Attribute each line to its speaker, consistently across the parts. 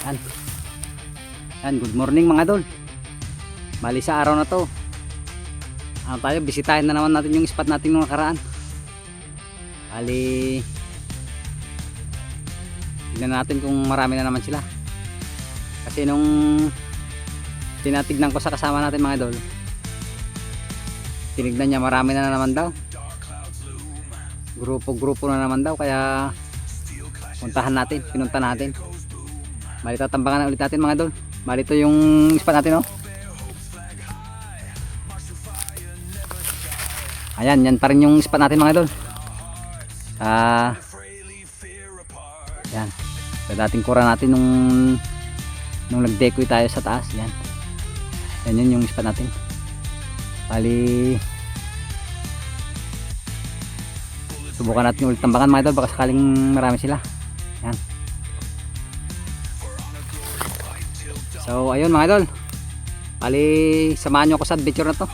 Speaker 1: Yan. Yan, good morning mga idol. Bali sa araw na to, tayo, bisitahin na naman natin yung spot natin nung nakaraan. Bali, tignan natin kung marami na naman sila. Kasi nung tinatignan ko sa kasama natin mga idol, tinignan niya marami na naman daw. Grupo-grupo na naman daw, kaya puntahan natin, pinunta natin. Bali, tatambangan na ulit natin mga idol. Bali, ito yung spot natin, oh. Ayan, yan pa rin yung spot natin mga idol. Yan. Sa dating kura natin nung nag-decoy tayo sa taas. Yan. Yan yun yung spot natin. Bali, subukan natin ulit tambangan mga idol. Baka sakaling marami sila. Yan. So, ayun mga idol. Bali, samahan nyo ako sa adventure na to.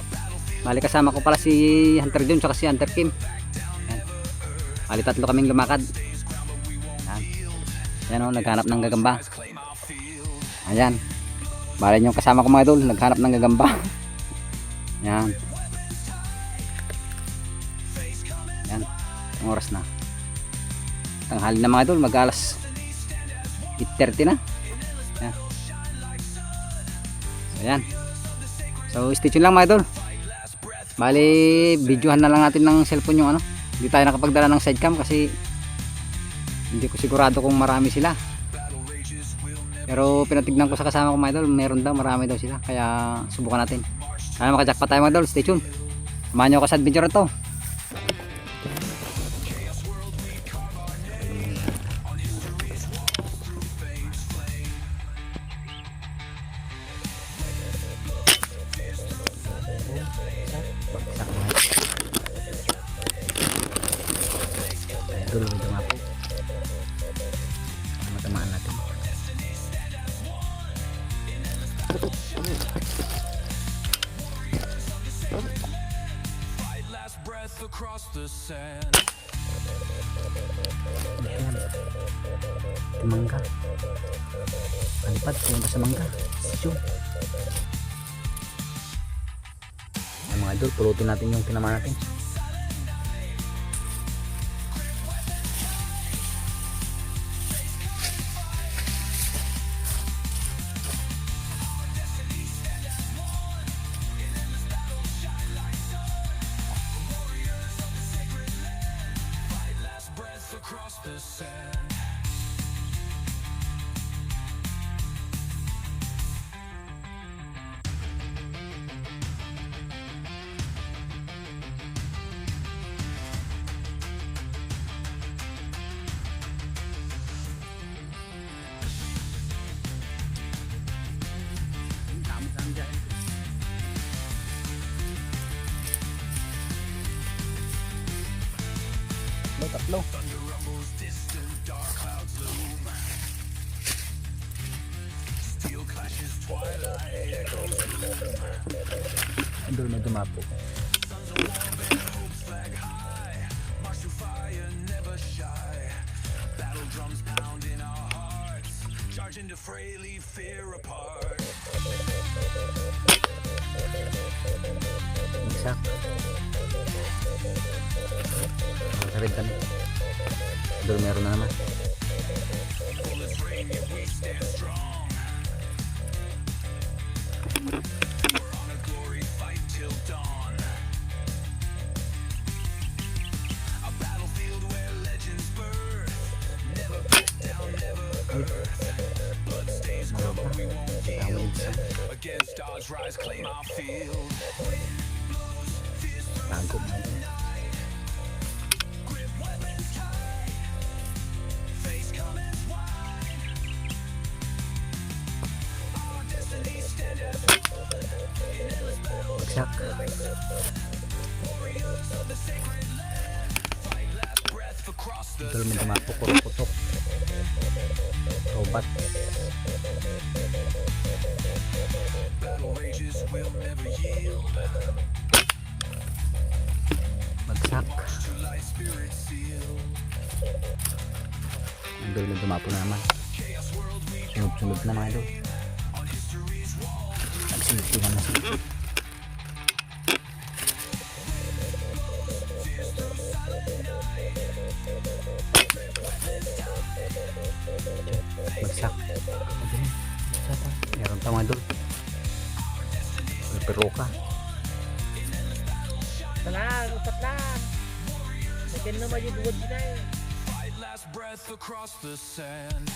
Speaker 1: Bali, kasama ko pala si Hunter John tsaka si Hunter Kim. Yan. Bali, tatlo kaming lumakad. Yan. Yan, oh, naghanap ng gagamba. Ayan. Bali, yung kasama ko mga idol, naghanap ng gagamba. Yan. Yan. Ang oras na. Tanghali na mga idol, mag-alas 8:30 na. Yan. Ayan. So, stay tuned lang mga idol. Bali, videohan na lang natin ng cellphone yung ano. Hindi tayo nakapagdala ng sidecam kasi hindi ko sigurado kung marami sila. Pero pinatignan ko sa kasama ko mga idol, meron daw, marami daw sila. Kaya subukan natin. Sana makajackpot tayo mga idol, stay tuned. Samahan nyo ako sa adventure na to. Idol, ito nga po. Matamaan natin. Ayan. Ito mangga. Alipad, punta sa mangga. Yun. Ayan mga idol, pulutin natin yung tinamaan natin. Tatlo. Doon na dumapo. Bagsak. Red kami. Doon meron na naman. Tago mo. Bagsak. Ito naman dumapo, putok. Robat. Bagsak. Ang dulo dumapo na naman. Yung sunod na mga idol. Nagsisintihan na siya. Bagsak. Meron pa mga idol. Pero ka.
Speaker 2: Talang, upat lang. Second naman yung buwad nila eh.
Speaker 3: Fight last breath across the sand.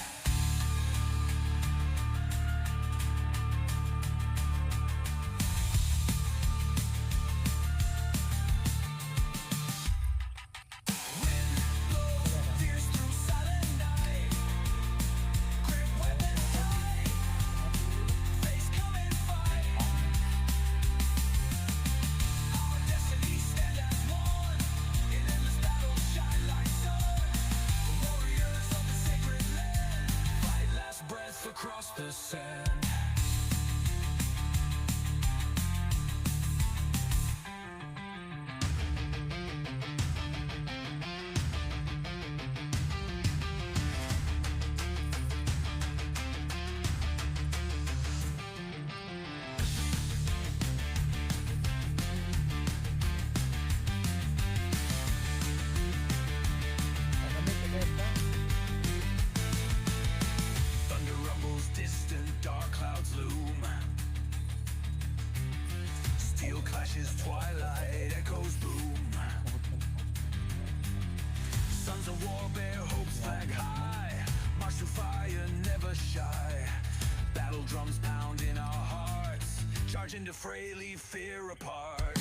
Speaker 3: Across the sand. Thunder rumbles distant, dark clouds loom. Steel clashes, twilight echoes boom. Sons of war bear hopes flag high. March through fire, never shy. Battle drums pound in our hearts. Charge into fray, leave fear apart.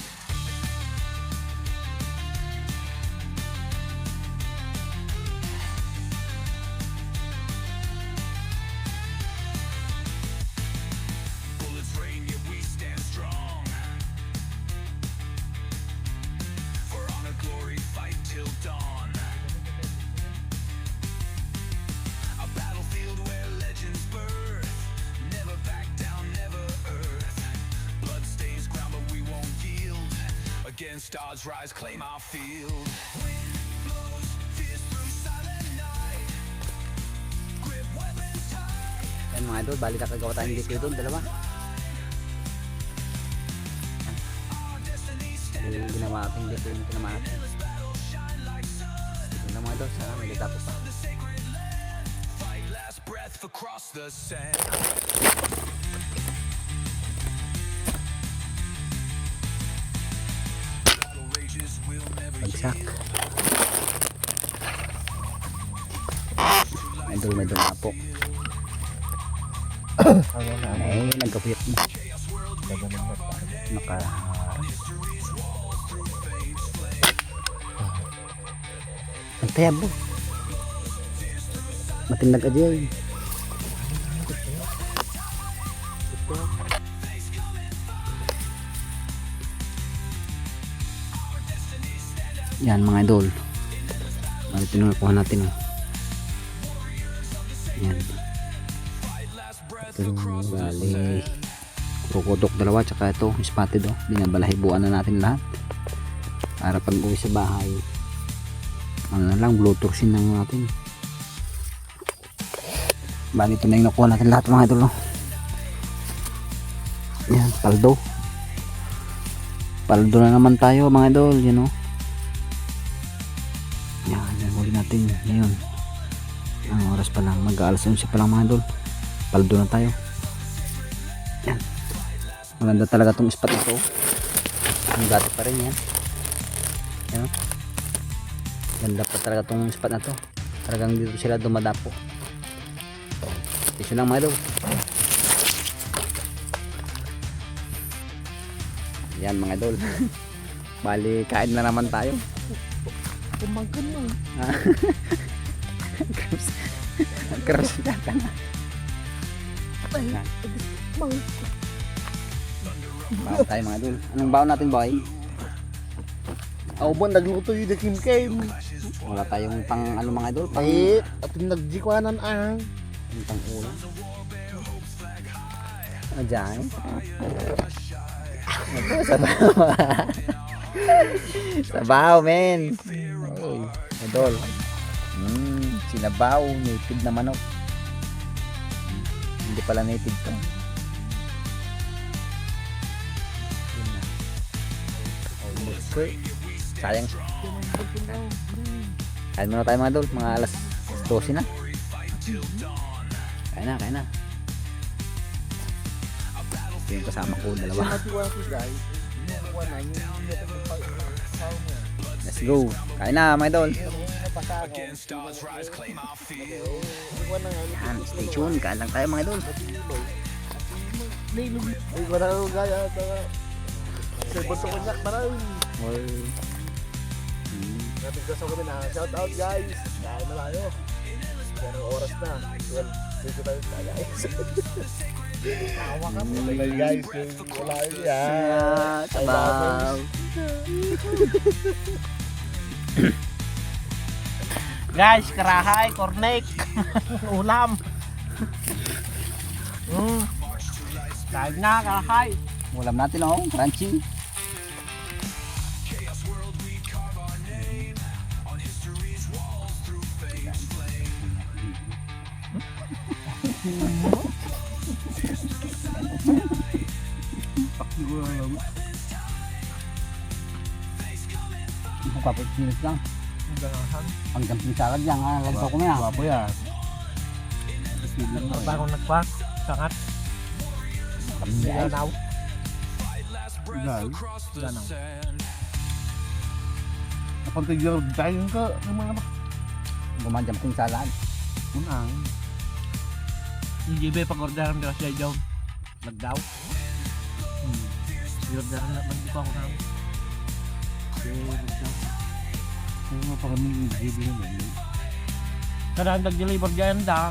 Speaker 3: Bullets rain, yet we stand strong. For honor, glory, fight till dawn. A battlefield where legends birth. Never back down, never earth. Blood stains ground, but we won't yield. Against odds, rise, claim our field. Wind blows, fierce through silent night. Grip weapons tight.
Speaker 1: Yan mga idol, bali nakagawa tayong dito doon, dalawa. Yung ginawa natin dito, yung ginawa natin. Dito na mga idol, sana may natapos pa.
Speaker 3: Fight last breath across the sand. Battle rages will never
Speaker 1: Bagsak.
Speaker 3: yield.
Speaker 1: Idol, may doon na po. Ay, nagkapuyat na. Naka... Ang tayabo. Matinag aja. Yan mga idol. Bali tinukuha natin. Yan. Ito bali kukodok dalawa tsaka ito spotted oh. Binabalahibuan na natin lahat para pag uwi sa bahay ano na lang bluetooth lang natin. Bali ito na yung nakuha natin lahat mga idol oh. Yan paldo na naman tayo mga idol, you know. Yan huli natin ngayon. Ang oras pa lang, mag-aalas 11 pa lang mga idol. Paldo na tayo. Yan. Maganda talaga itong spot ito. Ang gato pa rin yan. Yan. Ganda pa talaga itong spot na to. Talagang dito sila dumadapo. Ito lang mga idol. Yan mga idol. Bali kain na naman tayo.
Speaker 2: Kumangkan mo.
Speaker 1: Cross yata na. Baon tayo mga idol. Anong baon natin boy?
Speaker 2: Ako ba nagluto yung Kim Kim?
Speaker 1: Wala tayong pang ano mga idol? Pang,
Speaker 2: Ay, ating nagjikwanan ang.
Speaker 1: yung pang ulam. Ano dyan? Sabaw. Sabaw men. Hey, idol. Sinabaw, native na manok. Hindi pala native to. Yun na. Almost sir. Sayang. Kain muna tayo mga idol. Mga alas 12 na. Kain na, kain na. Ito yung kasama ko, dalawa. Let's go. Kain na mga idol.
Speaker 3: Against odds rise, claim our field.
Speaker 1: Yan, stay tuned. Kain lang tayo mga idol.
Speaker 2: Shout out guys. Kain na tayo. Pero oras na. 12. Dito tayo sa guys. Tawa kami. Guys, wala yun yan.
Speaker 1: Sabaw.
Speaker 2: Guys, karahay, kornek, ulam. Kain na, karahay.
Speaker 1: Ulam natin oh, crunchy. Papakinis lang. Ang jumping salad yan, lagpaw ko na yan.
Speaker 2: Wapo yan. Bagong nagpak, sangat. Ganaw. Ganaw.
Speaker 4: Napantigyan tayo ka ng mga
Speaker 1: Jumping salad.
Speaker 4: unang.
Speaker 2: Yung GB pag-orderan ko siya dyan. Nagdaw. I-orderan na, mag-ipa ako namin.
Speaker 4: Kung nga pa kami i-give naman.
Speaker 2: Kadang nag-deliver dyan da.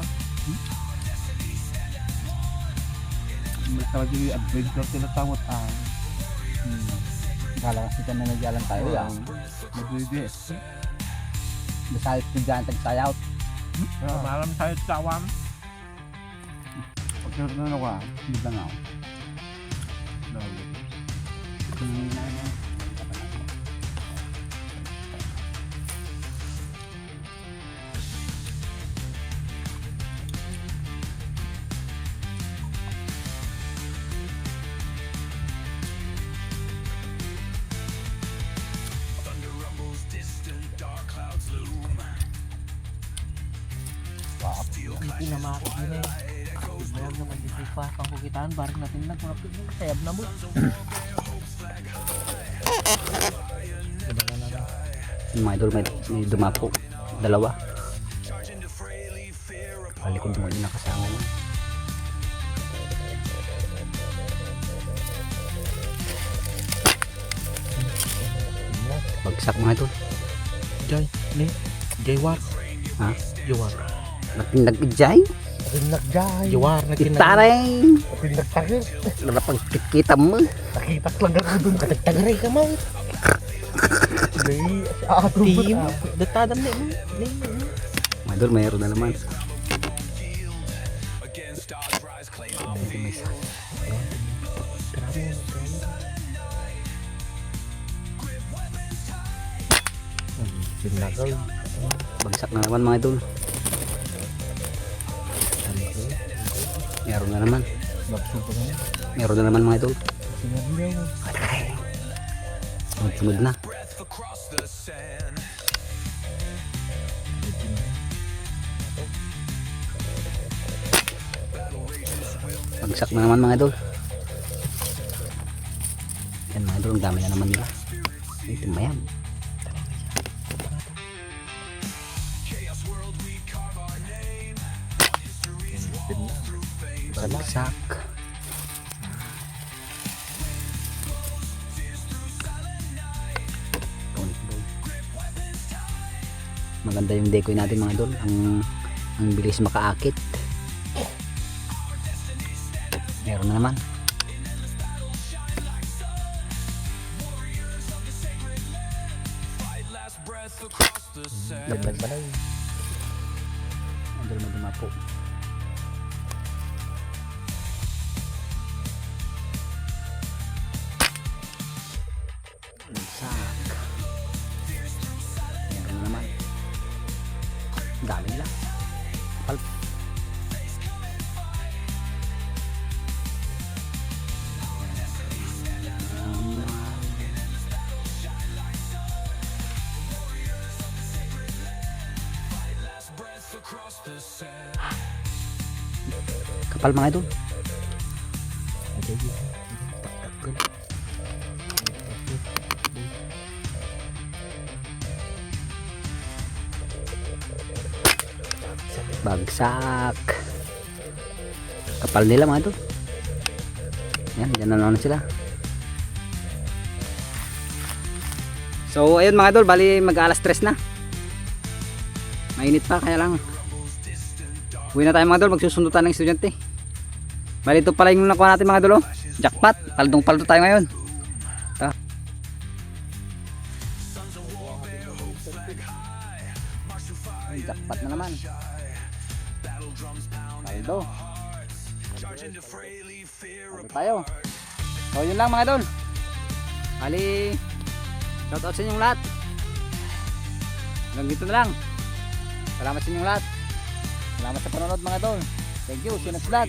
Speaker 4: May talaga yung adventure tinatawat
Speaker 1: Kala kasi kami nagyalan tayo yan.
Speaker 4: Madridi.
Speaker 1: Besayot ko dyan, tag-sayout.
Speaker 2: Maram tayo sa tawam.
Speaker 4: Pagkaroon na ako
Speaker 1: Hindi lang ako.
Speaker 2: Hindi na makakit din eh. Mayroon naman dito pa pang kukitaan. Barang natin lang. Sayab na mo.
Speaker 1: Yung mga idol may dumapo. Dalawa. Palikod mo yun nakasama mo. Bagsak mga idol.
Speaker 2: Jay, ni? Jaywar.
Speaker 1: Ha?
Speaker 2: Jaywar.
Speaker 1: Nag-jay?
Speaker 2: Nagjay. Jaywar.
Speaker 1: Itaray!
Speaker 2: Nagtagir.
Speaker 1: Larapang kita mo.
Speaker 2: Nakitak lang ako dun. Katagtagiray ka man. Team. Datadam na mo.
Speaker 1: Mga idol, mayroon na naman.
Speaker 3: Against odds rise, claim our field.
Speaker 2: Sinagaw.
Speaker 1: Bagsak na naman mga idol. Meron na naman. Meron na naman mga idol. Sunod na.
Speaker 3: Breath across the sand.
Speaker 1: Bagsak na naman mga idol. Yan mga idol, ang dami na naman nila. Ay, tumayan. Bagsak. Maganda yung decoy natin mga idol. Ang bilis makaakit. Meron na naman. Dapat ba lang? Idol na dumapo. Bagsak. Meron na naman. Dami nila. Kapal. kapal mga idol. Bagsak. Kapal nila mga idol. Yan, dyan na naman sila. So ayun mga idol, bali mag alas 3 na. Mainit pa kaya lang. Uwi na tayo mga idol, magsusundo tayo ng estudyante. Bali ito pala yung nakuha natin mga idol, oh. Jackpot, paldong paldo tayo ngayon. Ito. Ay, jackpot na naman. Paldo. Paldo tayo. So yun lang mga idol. Bali shoutout sa inyong lahat. Hanggang dito na lang. Salamat sa inyong lahat. Salamat sa panonood mga idol. Thank you. See you next vlog.